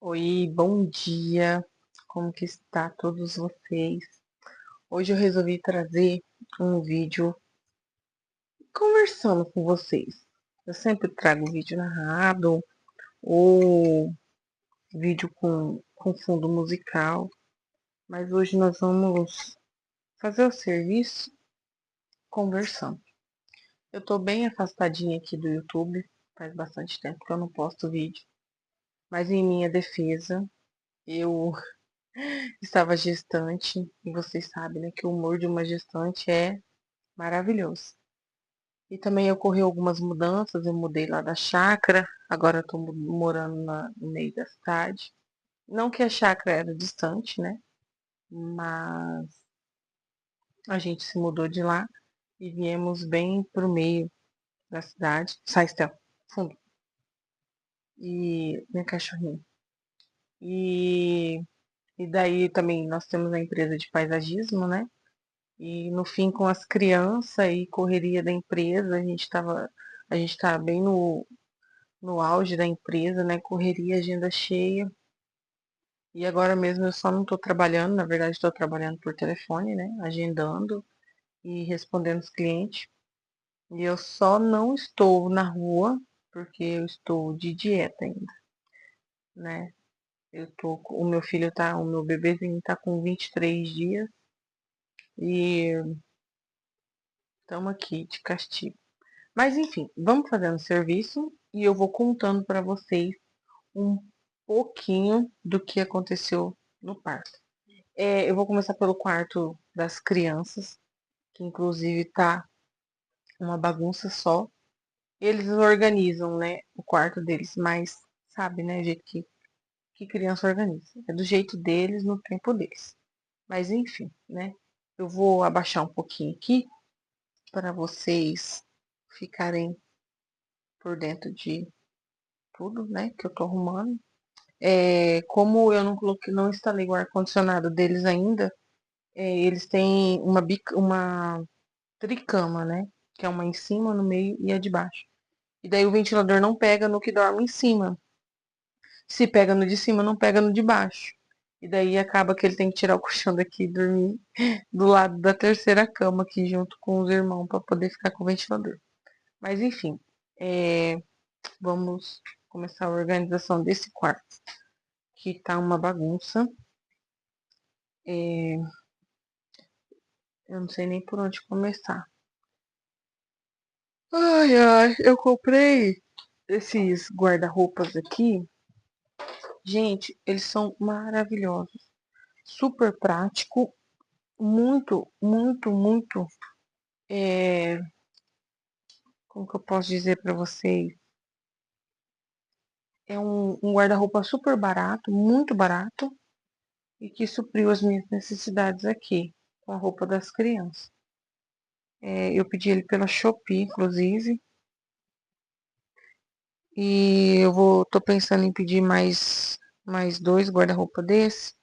Oi, bom dia. Como que está todos vocês? Hoje eu resolvi trazer um vídeo conversando com vocês. Eu sempre trago vídeo narrado ou vídeo com fundo musical, mas hoje nós vamos fazer o serviço conversando. Eu tô bem afastadinha aqui do YouTube, faz bastante tempo que eu não posto vídeo, mas em minha defesa, eu estava gestante, e vocês sabem, né, que o humor de uma gestante é maravilhoso. E também ocorreu algumas mudanças, eu mudei lá da chácara, agora eu tô morando no meio da cidade. Não que a chácara era distante, né, mas a gente se mudou de lá e viemos bem pro meio da cidade. Sai, Estel, fundo. E minha cachorrinha. E, e daí também nós temos a empresa de paisagismo, né? E no fim, com as crianças e correria da empresa, a gente tá bem no auge da empresa, né? Correria, agenda cheia. E agora mesmo eu só não estou trabalhando, na verdade estou trabalhando por telefone, né? Agendando e respondendo os clientes. E eu só não estou na rua porque eu estou de dieta ainda, né? O meu filho tá, o meu bebezinho tá com 23 dias e estamos aqui de castigo. Mas enfim, vamos fazendo o serviço e eu vou contando para vocês um pouquinho do que aconteceu no parto. Eu vou começar pelo quarto das crianças, que inclusive tá uma bagunça só. Eles organizam, né, o quarto deles, mas sabe, né, o jeito que criança organiza. É do jeito deles, no tempo deles. Mas enfim, né, eu vou abaixar um pouquinho aqui para vocês ficarem por dentro de tudo, né, que eu tô arrumando. Como eu não coloquei, não instalei o ar-condicionado deles ainda, eles têm uma tricama, né? Que é uma em cima, no meio e a de baixo. E daí o ventilador não pega no que dorme em cima. Se pega no de cima, não pega no de baixo. E daí acaba que ele tem que tirar o colchão daqui e dormir do lado da terceira cama aqui junto com os irmãos para poder ficar com o ventilador. Mas enfim, vamos começar a organização desse quarto, que tá uma bagunça. É, eu não sei nem por onde começar. Ai, ai, eu comprei esses guarda-roupas aqui. Gente, eles são maravilhosos. Super prático. Muito, muito, muito. é, Como que eu posso dizer pra vocês? É um guarda-roupa super barato, muito barato. E que supriu as minhas necessidades aqui. Com a roupa das crianças. Eu pedi ele pela Shopee, inclusive. E tô pensando em pedir mais dois guarda-roupa desse.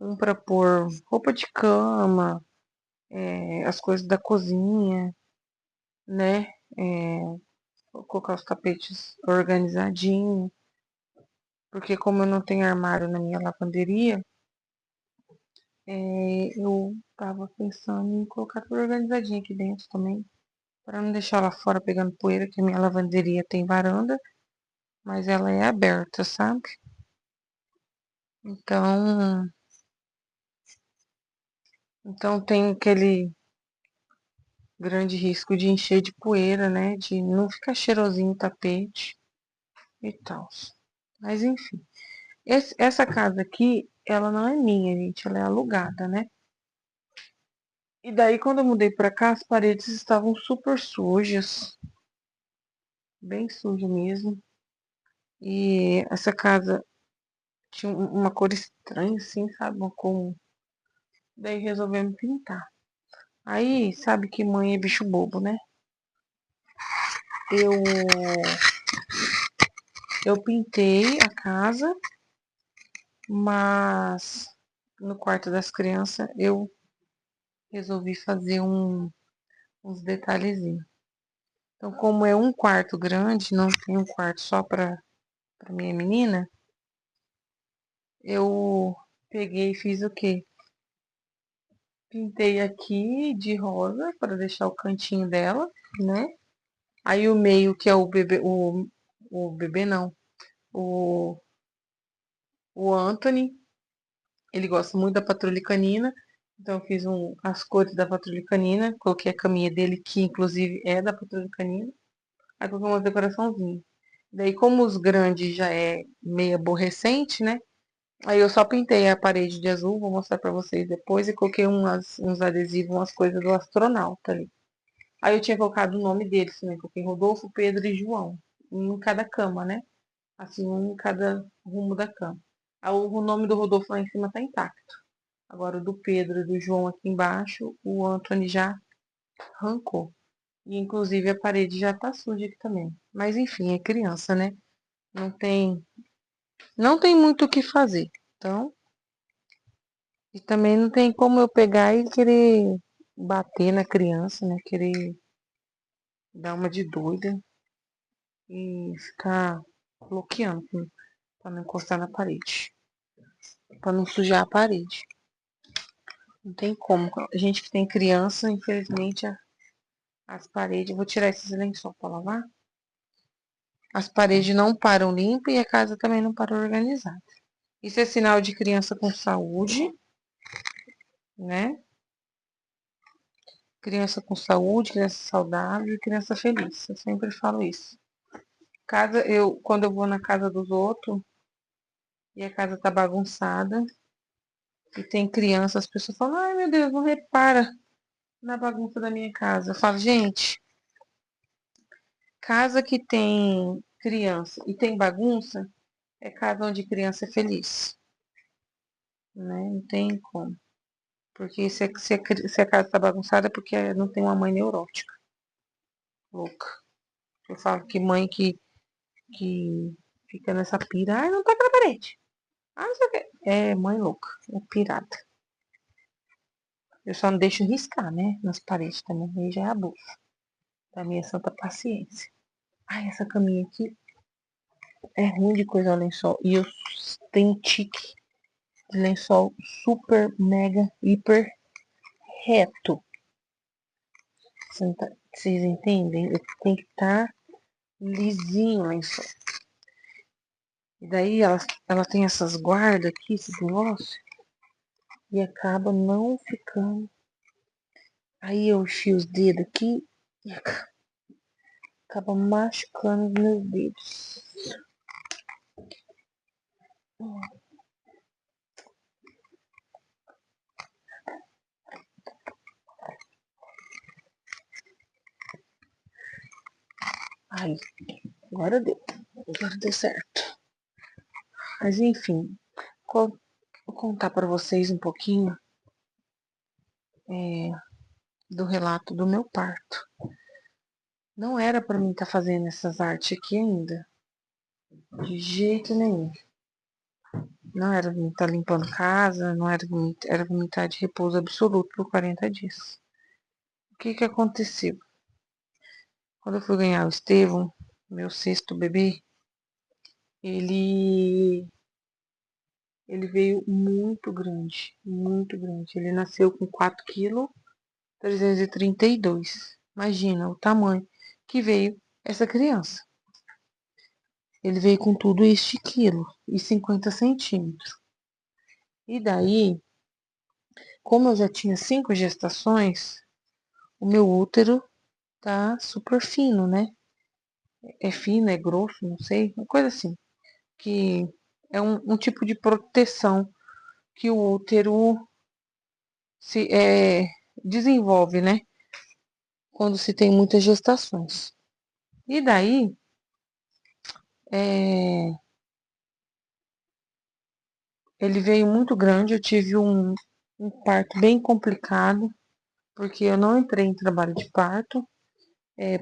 Um para pôr roupa de cama, as coisas da cozinha, né? É, vou colocar os tapetes organizadinho. Porque como eu não tenho armário na minha lavanderia, eu tava pensando em colocar tudo organizadinho aqui dentro também. Para não deixar lá fora pegando poeira, que a minha lavanderia tem varanda, mas ela é aberta, sabe? Então, então tem aquele grande risco de encher de poeira, né? De não ficar cheirosinho o tapete e tal. Mas enfim, essa casa aqui, ela não é minha, gente, ela é alugada, né? E daí, quando eu mudei pra cá, as paredes estavam super sujas, bem suja mesmo. E essa casa tinha uma cor estranha, assim, sabe? Uma cor. Daí resolvemos pintar. Aí, sabe que mãe é bicho bobo, né? Eu, eu pintei a casa, mas no quarto das crianças eu resolvi fazer uns detalhezinhos. Então, como é um quarto grande, não tem um quarto só para minha menina, eu peguei e fiz o quê? Pintei aqui de rosa para deixar o cantinho dela, né? Aí o meio, que é o bebê não, o, o Anthony, ele gosta muito da patrulha canina, então eu fiz as cores da patrulha canina, coloquei a caminha dele, que inclusive é da patrulha canina, aí coloquei uma decoraçãozinha. Daí, como os grandes já é meio aborrecente, né? Aí eu só pintei a parede de azul, vou mostrar pra vocês depois, e coloquei uns adesivos, umas coisas do astronauta ali. Aí eu tinha colocado o nome deles também, coloquei Rodolfo, Pedro e João, um em cada cama, né? Assim, um em cada rumo da cama. Aí o nome do Rodolfo lá em cima tá intacto. Agora o do Pedro e do João aqui embaixo, o Anthony já arrancou. E inclusive a parede já tá suja aqui também. Mas enfim, é criança, né? Não tem, não tem muito o que fazer. Então, e também não tem como eu pegar e querer bater na criança, né? Querer dar uma de doida e ficar bloqueando pra não encostar na parede, pra não sujar a parede. Não tem como. A gente que tem criança, infelizmente, as paredes. Vou tirar esses lençóis pra lavar. As paredes não param limpas e a casa também não para organizada. Isso é sinal de criança com saúde, né? Criança com saúde, criança saudável e criança feliz. Eu sempre falo isso. Quando eu vou na casa dos outros e a casa tá bagunçada e tem criança, as pessoas falam, ai meu Deus, não repara na bagunça da minha casa. Eu falo, gente, casa que tem criança e tem bagunça é casa onde criança é feliz, né? Não tem como. Porque se a casa tá bagunçada é porque não tem uma mãe neurótica, louca. Eu falo que mãe que fica nessa pira, ai, não toca na parede. Ah, não sei o quê. É mãe louca, é pirata. Eu só não deixo riscar, né? Nas paredes também. Aí já é abuso da minha santa paciência. Ai, essa caminha aqui é ruim de coisa ao lençol. E eu tenho tique de lençol super, mega, hiper reto. Vocês entendem? Tem que estar lisinho o lençol. E daí ela tem essas guardas aqui, esses negócios. E acaba não ficando. Aí eu enfio os dedos aqui e acaba machucando os meus dedos. Ai, agora deu. Agora deu certo. Mas enfim, vou contar para vocês um pouquinho do relato do meu parto. Não era para mim estar fazendo essas artes aqui ainda. De jeito nenhum. Não era pra mim estar limpando casa, não era era pra mim estar de repouso absoluto por 40 dias. O que que aconteceu? Quando eu fui ganhar o Estevão, meu sexto bebê, ele ele veio muito grande, muito grande. Ele nasceu com 4,332 kg. Imagina o tamanho que veio essa criança. Ele veio com tudo este quilo e 50 centímetros. E daí, como eu já tinha 5 gestações, o meu útero tá super fino, né? É fino, é grosso, não sei, uma coisa assim. Que é um tipo de proteção que o útero desenvolve, né? Quando se tem muitas gestações. E daí, é, ele veio muito grande, eu tive um parto bem complicado, porque eu não entrei em trabalho de parto,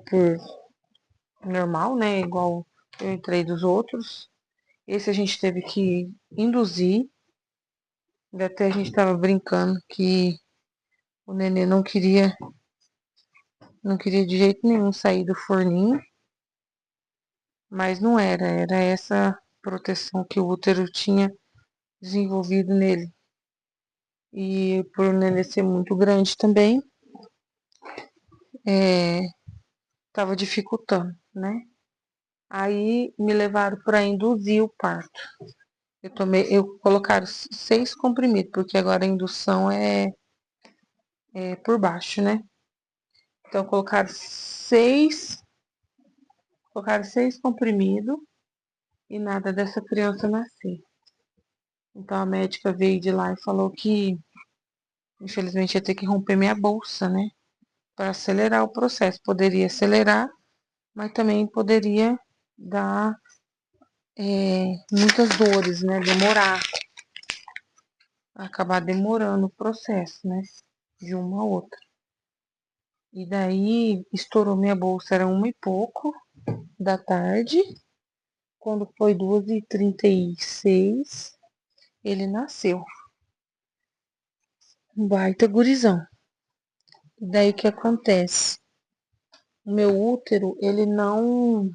por normal, né? Igual eu entrei dos outros. Esse a gente teve que induzir. Até a gente tava brincando que o nenê não queria de jeito nenhum sair do forninho, mas não era essa proteção que o útero tinha desenvolvido nele. E por o nenê ser muito grande também, tava dificultando, né? Aí me levaram para induzir o parto. Eu colocaram 6 comprimidos, porque agora a indução é por baixo, né? Então colocaram seis comprimidos e nada dessa criança nascer. Então a médica veio de lá e falou que infelizmente ia ter que romper minha bolsa, né? Para acelerar o processo. Poderia acelerar, mas também poderia dar muitas dores, né? Acabar demorando o processo, né? De uma a outra. E daí estourou minha bolsa, era 1h pouco da tarde. Quando foi 2h36, ele nasceu. Um baita gurizão. E daí o que acontece? O meu útero, ele não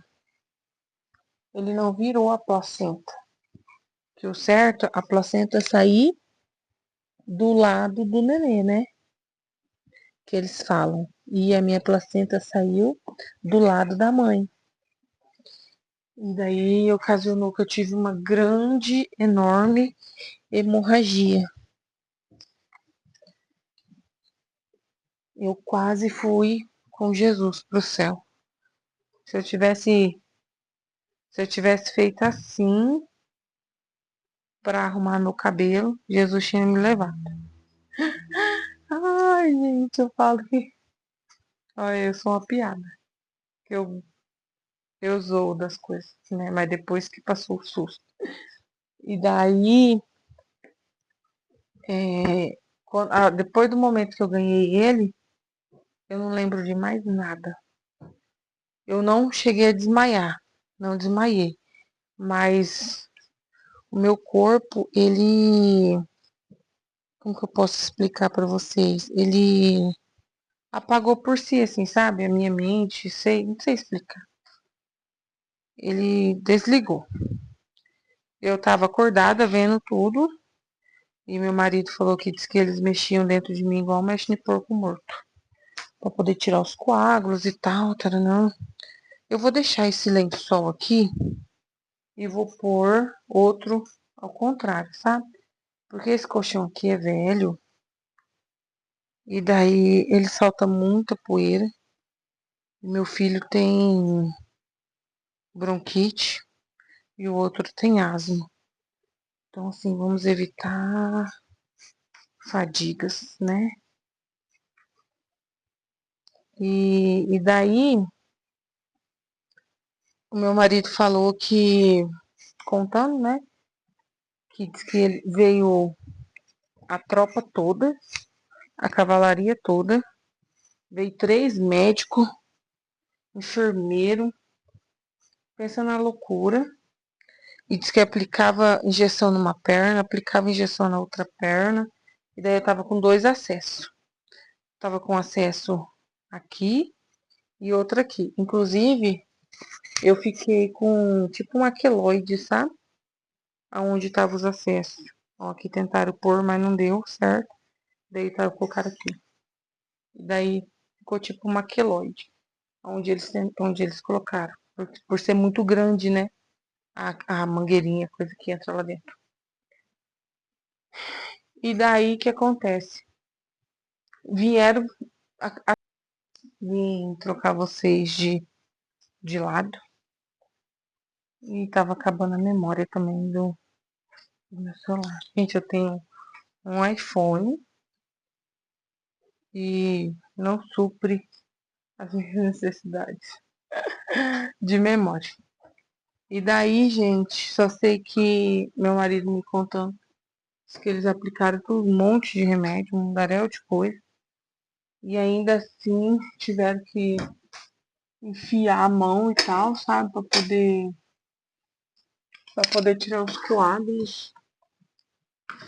virou a placenta. Que o certo, a placenta sair do lado do nenê, né? Que eles falam. E a minha placenta saiu do lado da mãe. E daí ocasionou que eu tive uma grande, enorme hemorragia. Eu quase fui com Jesus pro céu. Se eu tivesse feito assim para arrumar meu cabelo, Jesus tinha me levado. Ai, gente, eu falo que, olha, eu sou uma piada. Que eu zoo das coisas, né? Mas depois que passou o susto. E daí, depois do momento que eu ganhei ele, eu não lembro de mais nada. Eu não cheguei a desmaiar, não desmaiei. Mas o meu corpo, como que eu posso explicar pra vocês? Ele apagou por si, assim, sabe? A minha mente, não sei explicar. Ele desligou. Eu tava acordada vendo tudo. E meu marido falou que diz que eles mexiam dentro de mim igual mexe de porco morto. Pra poder tirar os coágulos e tal, taranã. Eu vou deixar esse lençol aqui e vou pôr outro ao contrário, sabe? Porque esse colchão aqui é velho. E daí ele solta muita poeira. E meu filho tem bronquite e o outro tem asma. Então, assim, vamos evitar fadigas, né? E daí, o meu marido falou que, contando, né? Que diz que ele veio a tropa toda, a cavalaria toda, veio 3 médicos, enfermeiro, pensa na loucura, e diz que aplicava injeção numa perna, aplicava injeção na outra perna, e daí eu tava com 2 acessos. Tava com acesso aqui e outro aqui. Inclusive, eu fiquei com tipo um aqueloide, sabe? Aonde tava os acessos. Ó, aqui tentaram pôr, mas não deu certo. Daí colocaram aqui. E daí ficou tipo uma queloide, onde eles colocaram. Por ser muito grande, né? A mangueirinha, coisa que entra lá dentro. E daí o que acontece? Vieram vim trocar vocês de lado. E tava acabando a memória também do meu celular. Gente, eu tenho um iPhone e não supre as minhas necessidades de memória. E daí, gente, só sei que meu marido me contou que eles aplicaram todo um monte de remédio, um mundaréu de coisa. E ainda assim tiveram que enfiar a mão e tal, sabe? Pra poder tirar os coágulos.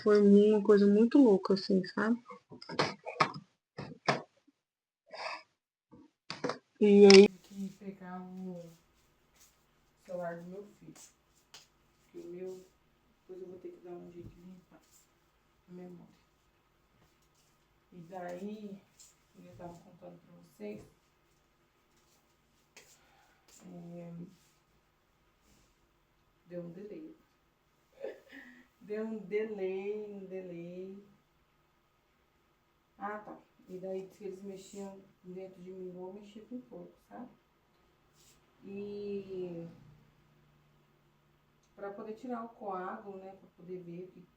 Foi uma coisa muito louca, assim, sabe? E aí que pegar o celular do meu filho. Que o meu, depois eu vou ter que dar um jeito de limpar a memória. E daí, eu tava contando pra vocês, deu um delay. Deu um delay. Ah, tá. E daí que eles mexiam dentro de mim, igual mexia com porco, sabe? E para poder tirar o coágulo, né, para poder ver o que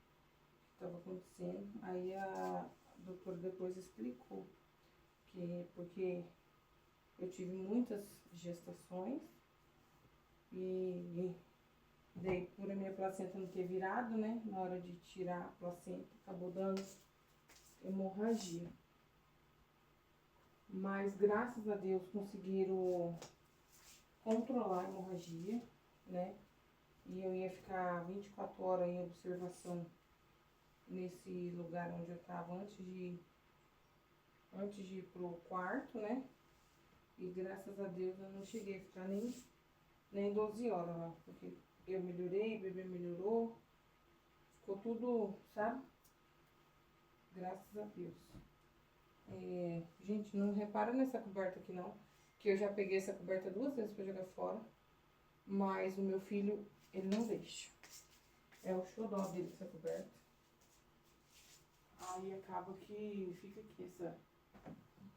estava acontecendo, aí a doutora depois explicou que porque eu tive muitas gestações e daí por a minha placenta não ter virado, né, na hora de tirar a placenta, acabou dando hemorragia. Mas graças a Deus conseguiram controlar a hemorragia, né? E eu ia ficar 24 horas em observação nesse lugar onde eu estava antes de ir pro quarto, né? E graças a Deus eu não cheguei a ficar nem 12 horas lá, porque eu melhorei, o bebê melhorou, ficou tudo, sabe? Graças a Deus. Gente, não repara nessa coberta aqui não, que eu já peguei essa coberta 2 vezes pra jogar fora, mas o meu filho, ele não deixa. É o xodó dele essa coberta. Aí acaba que fica aqui essa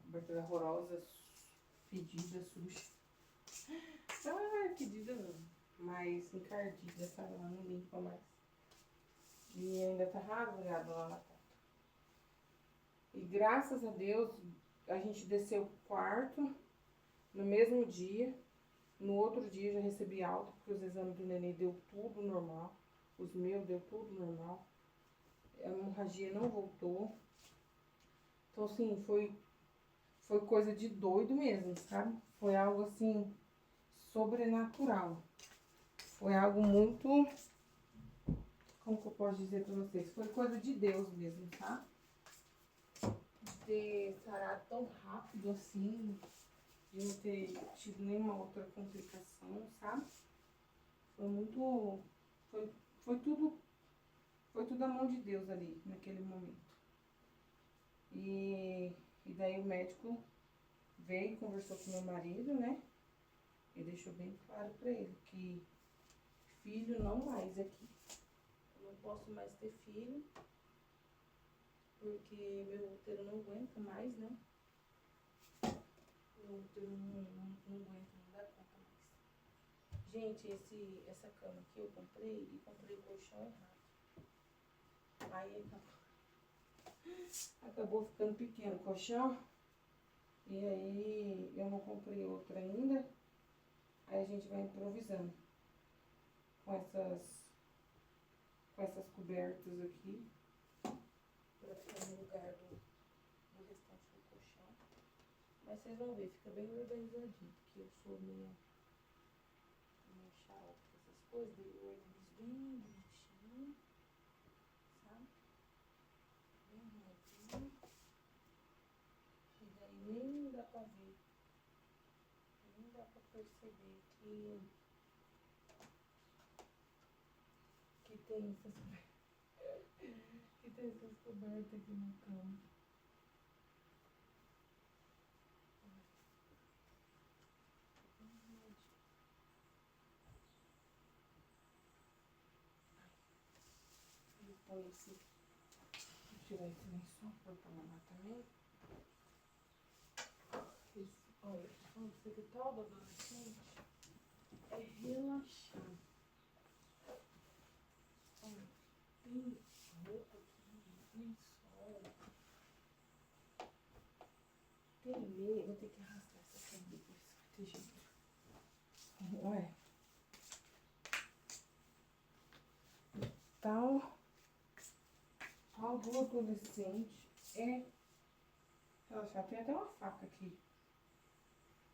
cobertura horrorosa, fedida, suja. Ah, fedida não. Mas encardida, sabe? Ela não limpa mais. E ainda tá rasgado lá na porta. E graças a Deus, a gente desceu pro quarto no mesmo dia. No outro dia já recebi alta, porque os exames do neném deu tudo normal. Os meus deu tudo normal. A hemorragia não voltou. Então, assim, foi coisa de doido mesmo, sabe? Foi algo, assim, sobrenatural. Foi algo muito... Como que eu posso dizer pra vocês? Foi coisa de Deus mesmo, tá? De ter sarado tão rápido, assim, de não ter tido nenhuma outra complicação, sabe? Foi muito... Foi tudo a mão de Deus ali, naquele momento. E daí o médico veio, conversou com meu marido, né? E deixou bem claro pra ele que filho não mais aqui. Eu não posso mais ter filho, porque meu útero não aguenta mais, né? Meu útero não aguenta, não dá conta mais. Gente, essa cama aqui eu comprei e comprei o colchão errado. Aí acabou ficando pequeno o colchão. E aí eu não comprei outra ainda. Aí a gente vai improvisando com essas cobertas aqui. Pra ficar no lugar do restante do colchão. Mas vocês vão ver, fica bem organizadinho. Porque eu sou meio xarope com essas coisas. Daí eu organizo bem bonitinho. Sabe? Bem arrumadinho. E daí nem dá pra ver. Nem dá pra perceber que tem essas cobertas aqui na cama. Vou tirar esse lençol pra lavar também. Olha, o secretário do adolescente é relaxar. Olha, tem roupa aqui, lençol. Tem meia, vou ter que arrastar essa cama depois, vai ter jeito. Olha. Tal do adolescente é relaxar. Tem até uma faca aqui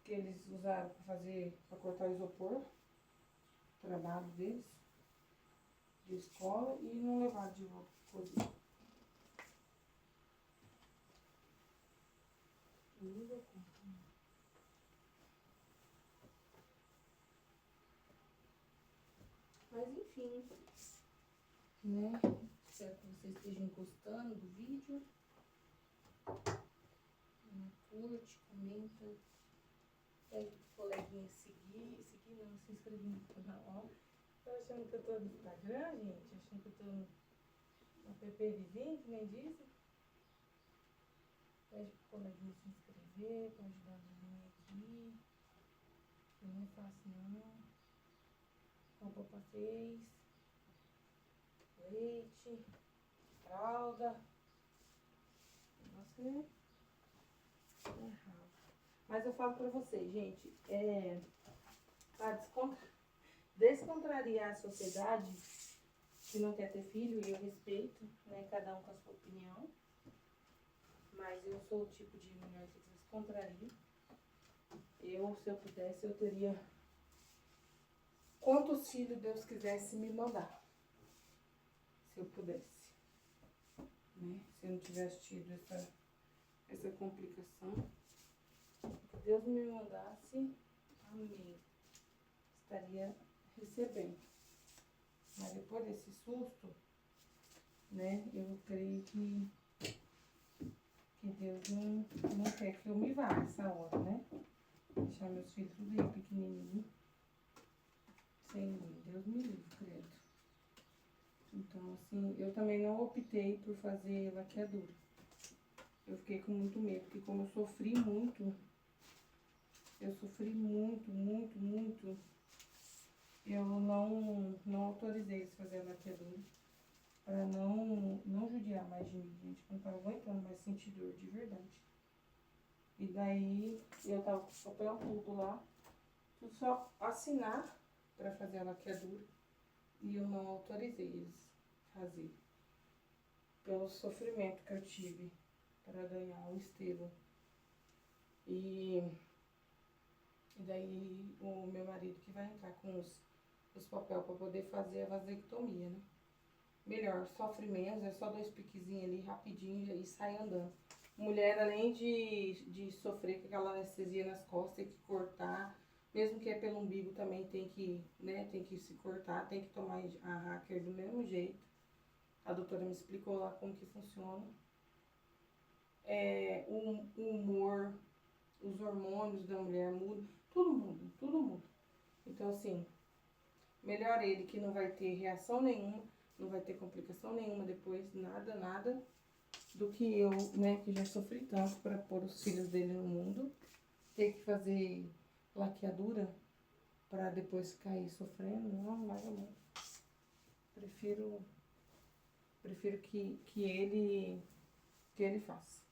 que eles usaram para cortar o isopor, trabalho deles, de escola, e não levaram de volta pro cozinha. Mas enfim, né? Espero que vocês estejam gostando do vídeo. Curte, comenta, pede pro coleguinha seguir não, se inscrever no canal, ó. Tô achando que eu tô no Instagram, gente, achando que eu tô no app vizinho, que nem disse. Pede pro coleguinha se inscrever, pra ajudar a mim aqui. Não é fácil não. Roupa pra fez, leite, fralda. Nossa, é errado. Mas eu falo pra vocês, gente, pra descontrariar a sociedade que não quer ter filho, e eu respeito, né, cada um com a sua opinião, mas eu sou o tipo de mulher que descontraria. Se eu pudesse, eu teria quantos filhos Deus quisesse me mandar, se eu pudesse, né, se eu não tivesse tido essa complicação, que Deus me mandasse, amém, estaria recebendo. Mas depois desse susto, né, eu creio que Deus não quer que eu me vá nessa hora, né? Deixar meus filhos tudo aí pequenininho, sem mim. Deus me livre, credo. Então, assim, eu também não optei por fazer laqueadura. Eu fiquei com muito medo, porque como eu sofri muito, eu não autorizei eles fazer a laqueadura. Pra não judiar mais de mim, gente. Eu não tava aguentando mais sentir dor, de verdade. E daí, eu tava com o papel tudo lá. Tudo só assinar pra fazer a laqueadura. E eu não autorizei eles fazer. Pelo sofrimento que eu tive para ganhar o Estevão. E daí, o meu marido que vai entrar com os papéis pra poder fazer a vasectomia, né? Melhor, sofre menos, é só 2 piquezinhos ali, rapidinho, e sai andando. Mulher, além de sofrer com aquela anestesia nas costas, tem que cortar, mesmo que é pelo umbigo também tem que, né, tem que se cortar, tem que tomar a hacker do mesmo jeito. A doutora me explicou lá como que funciona. O humor, os hormônios da mulher mudam, tudo muda, tudo muda. Então, assim, melhor ele que não vai ter reação nenhuma, não vai ter complicação nenhuma depois, nada, do que eu, né, que já sofri tanto para pôr os filhos dele no mundo, ter que fazer laqueadura para depois cair sofrendo, não, mais ou menos. Prefiro que ele faça.